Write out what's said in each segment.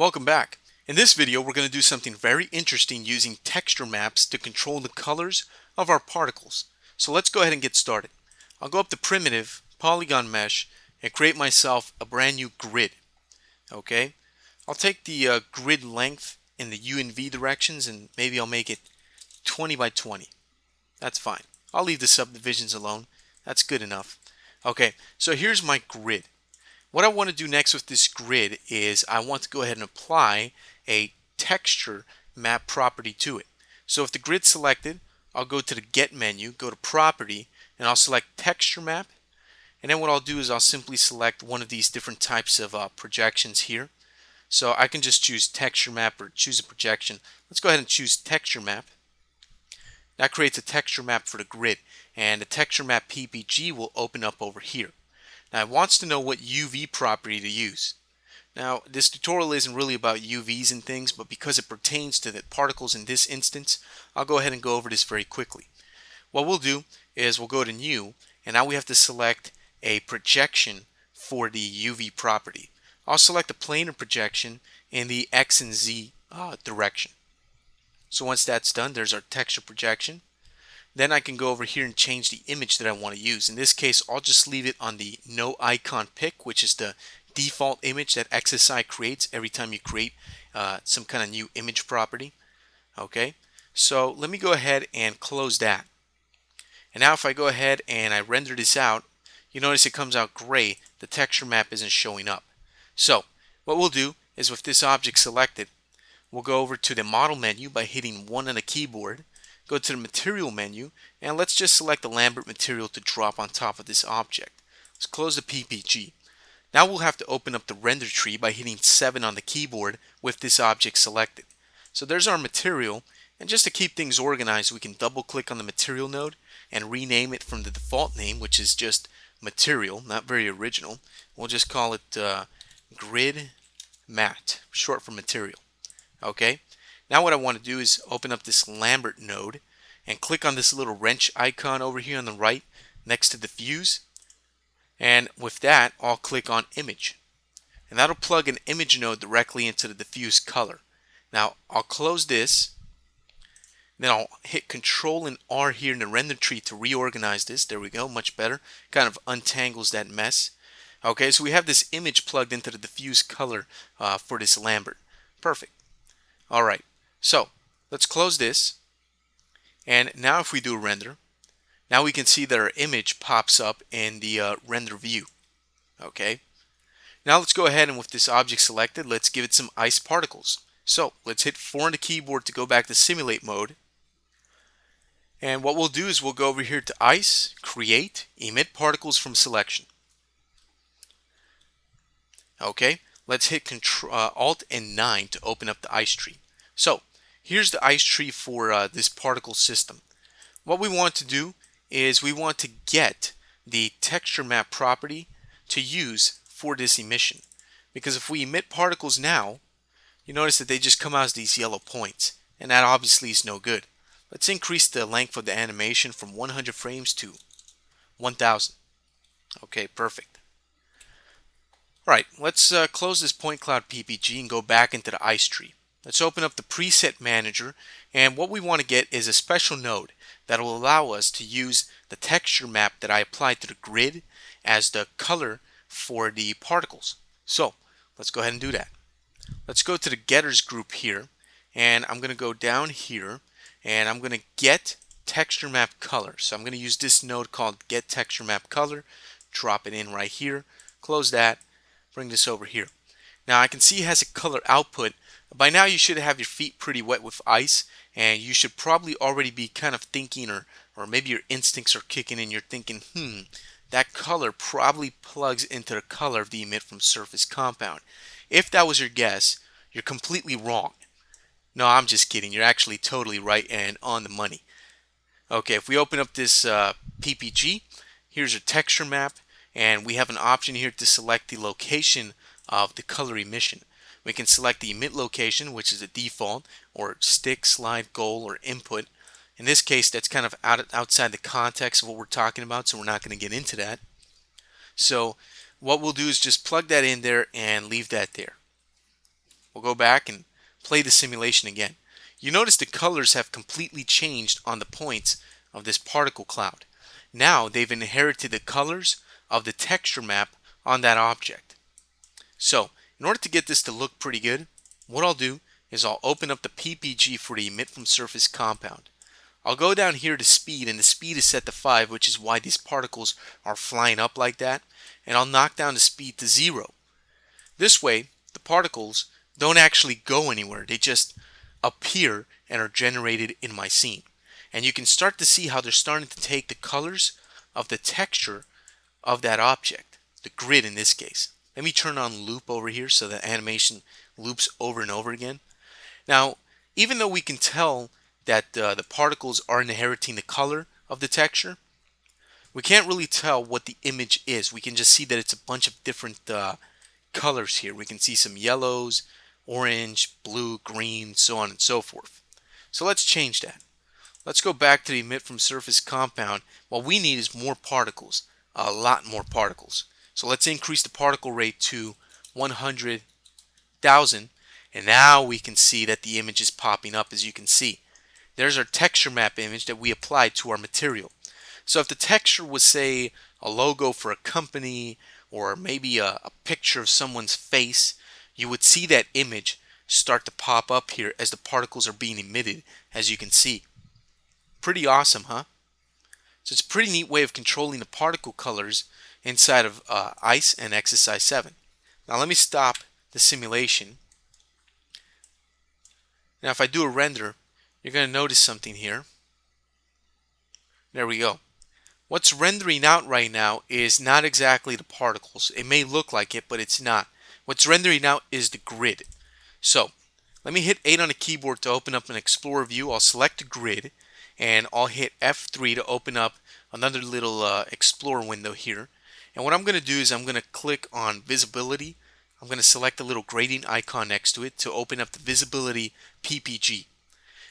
Welcome back. In this video, we're going to do something very interesting using texture maps to control the colors of our particles. So let's go ahead and get started. I'll go up to Primitive, Polygon Mesh, and create myself a brand new grid. Okay, I'll take the grid length in the U and V directions and maybe I'll make it 20 by 20. That's fine. I'll leave the subdivisions alone. That's good enough. Okay, so here's my grid. What I want to do next with this grid is I want to go ahead and apply a texture map property to it. So if the grid's selected, I'll go to the Get menu, go to Property, and I'll select Texture Map. And then what I'll do is I'll simply select one of these different types of projections here. So I can just choose Texture Map or choose a projection. Let's go ahead and choose Texture Map. That creates a texture map for the grid, and the Texture Map PPG will open up over here. Now it wants to know what UV property to use. Now this tutorial isn't really about UVs and things, but because it pertains to the particles in this instance, I'll go ahead and go over this very quickly. What we'll do is we'll go to New, and now we have to select a projection for the UV property. I'll select a planar projection in the X and Z direction. So once that's done, there's our texture projection. Then I can go over here and change the image that I want to use. In this case, I'll just leave it on the no icon pick, which is the default image that XSI creates every time you create some kind of new image property. Okay, so let me go ahead and close that. And now if I go ahead and I render this out, you notice it comes out gray. The texture map isn't showing up. So what we'll do is with this object selected, we'll go over to the model menu by hitting 1 on the keyboard. Go to the material menu, and let's just select the Lambert material to drop on top of this object. Let's close the PPG. Now we'll have to open up the render tree by hitting 7 on the keyboard with this object selected. So there's our material, and just to keep things organized, we can double click on the material node and rename it from the default name, which is just material, not very original. We'll just call it grid mat, short for material. Okay. Now what I want to do is open up this Lambert node and click on this little wrench icon over here on the right next to diffuse. And with that, I'll click on image. And that'll plug an image node directly into the diffuse color. Now I'll close this. Then I'll hit Control and R here in the render tree to reorganize this. There we go, much better. Kind of untangles that mess. Okay, so we have this image plugged into the diffuse color for this Lambert. Perfect. All right. So let's close this, and now if we do a render, now we can see that our image pops up in the render view. Okay, now let's go ahead and with this object selected, let's give it some ice particles. So let's hit 4 on the keyboard to go back to simulate mode, and what we'll do is we'll go over here to ice, create, emit particles from selection. Okay, let's hit Alt and 9 to open up the ice tree. So here's the ice tree for this particle system. What we want to do is we want to get the texture map property to use for this emission. Because if we emit particles now, you notice that they just come out as these yellow points. And that obviously is no good. Let's increase the length of the animation from 100 frames to 1000. Okay, perfect. Alright, let's close this point cloud PPG and go back into the ice tree. Let's open up the preset manager, and what we want to get is a special node that will allow us to use the texture map that I applied to the grid as the color for the particles. So let's go ahead and do that. Let's go to the getters group here, and I'm going to go down here and I'm going to get texture map color. So I'm going to use this node called get texture map color, drop it in right here, close that, bring this over here. Now I can see it has a color output. By now you should have your feet pretty wet with ice, and you should probably already be kind of thinking, or maybe your instincts are kicking in. You're thinking, that color probably plugs into the color of the emit from surface compound. If that was your guess, you're completely wrong. No, I'm just kidding. You're actually totally right and on the money. Okay, if we open up this PPG, here's your texture map, and we have an option here to select the location of the color emission. We can select the emit location, which is a default, or stick, slide, goal, or input. In this case, that's kind of outside the context of what we're talking about, so we're not going to get into that. So what we'll do is just plug that in there and leave that there. We'll go back and play the simulation again. You notice the colors have completely changed on the points of this particle cloud. Now they've inherited the colors of the texture map on that object. So in order to get this to look pretty good, what I'll do is I'll open up the PPG for the emit from surface compound. I'll go down here to speed, and the speed is set to 5, which is why these particles are flying up like that, and I'll knock down the speed to 0. This way the particles don't actually go anywhere, they just appear and are generated in my scene. And you can start to see how they're starting to take the colors of the texture of that object, the grid in this case. Let me turn on loop over here so the animation loops over and over again. Now, even though we can tell that the particles are inheriting the color of the texture, we can't really tell what the image is. We can just see that it's a bunch of different colors here. We can see some yellows, orange, blue, green, so on and so forth. So let's change that. Let's go back to the emit from surface compound. What we need is more particles, a lot more particles. So let's increase the particle rate to 100,000, and now we can see that the image is popping up. As you can see, there's our texture map image that we applied to our material. So if the texture was, say, a logo for a company, or maybe a picture of someone's face, you would see that image start to pop up here as the particles are being emitted, as you can see. Pretty awesome, huh? So it's a pretty neat way of controlling the particle colors inside of ICE and Exercise 7. Now let me stop the simulation. Now if I do a render, you're going to notice something here. There we go. What's rendering out right now is not exactly the particles. It may look like it, but it's not. What's rendering out is the grid. So let me hit 8 on the keyboard to open up an Explorer view. I'll select the grid, and I'll hit F3 to open up another little Explorer window here. And what I'm going to do is I'm going to click on Visibility. I'm going to select the little gradient icon next to it to open up the Visibility PPG.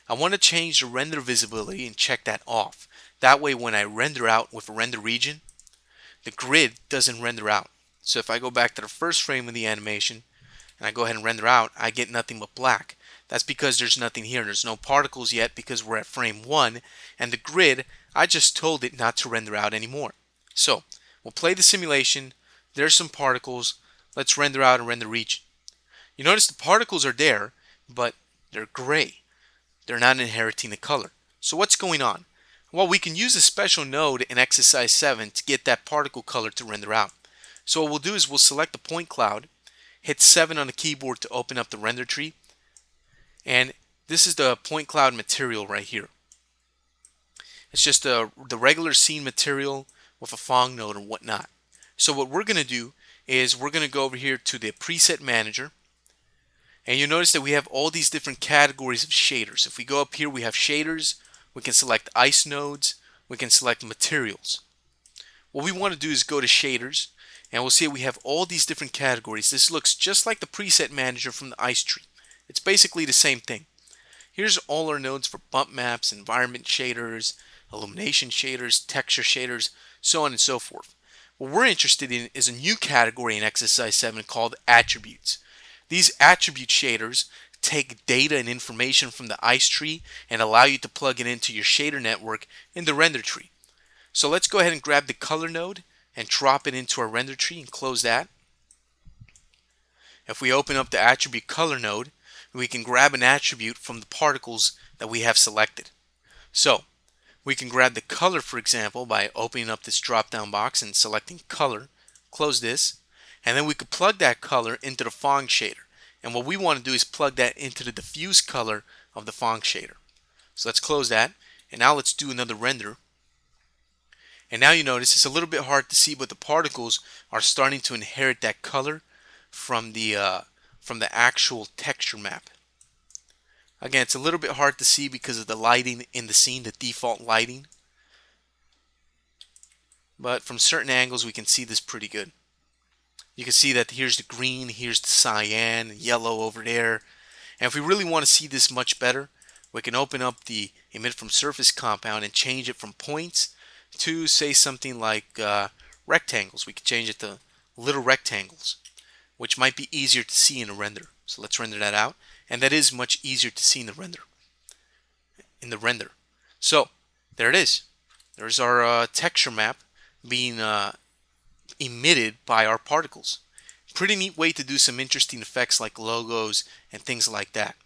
I want to change the render visibility and check that off. That way when I render out with a render region, the grid doesn't render out. So if I go back to the first frame of the animation and I go ahead and render out, I get nothing but black. That's because there's nothing here. There's no particles yet because we're at frame 1, and the grid, I just told it not to render out anymore. So we'll play the simulation. There's some particles. Let's render out and render region. You notice the particles are there, but they're gray. They're not inheriting the color. So what's going on? Well, we can use a special node in Exercise 7 to get that particle color to render out. So what we'll do is we'll select the point cloud, hit 7 on the keyboard to open up the render tree, and this is the point cloud material right here. It's just the regular scene material with a Phong node and whatnot. So what we're going to do is we're going to go over here to the preset manager, and you notice that we have all these different categories of shaders. If we go up here, we have shaders. We can select ice nodes. We can select materials. What we want to do is go to shaders, and we'll see we have all these different categories. This looks just like the preset manager from the ice tree. It's basically the same thing. Here's all our nodes for bump maps, environment shaders, illumination shaders, texture shaders, so on and so forth. What we're interested in is a new category in Exercise 7 called attributes. These attribute shaders take data and information from the ice tree and allow you to plug it into your shader network in the render tree. So let's go ahead and grab the color node and drop it into our render tree and close that. If we open up the attribute color node, we can grab an attribute from the particles that we have selected. So we can grab the color, for example, by opening up this drop down box and selecting color, close this, and then we could plug that color into the Phong shader. And what we want to do is plug that into the diffuse color of the Phong shader. So let's close that, and now let's do another render. And now you notice it's a little bit hard to see, but the particles are starting to inherit that color from the actual texture map. Again, it's a little bit hard to see because of the lighting in the scene, the default lighting. But from certain angles we can see this pretty good. You can see that here's the green, here's the cyan, yellow over there. And if we really want to see this much better, we can open up the emit from surface compound and change it from points to, say, something like rectangles. We can change it to little rectangles, which might be easier to see in a render. So let's render that out. And that is much easier to see in the render. So there it is. There's our texture map being emitted by our particles. Pretty neat way to do some interesting effects like logos and things like that.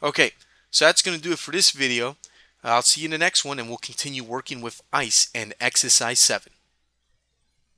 Okay, so that's going to do it for this video. I'll see you in the next one, and we'll continue working with ice and exercise 7.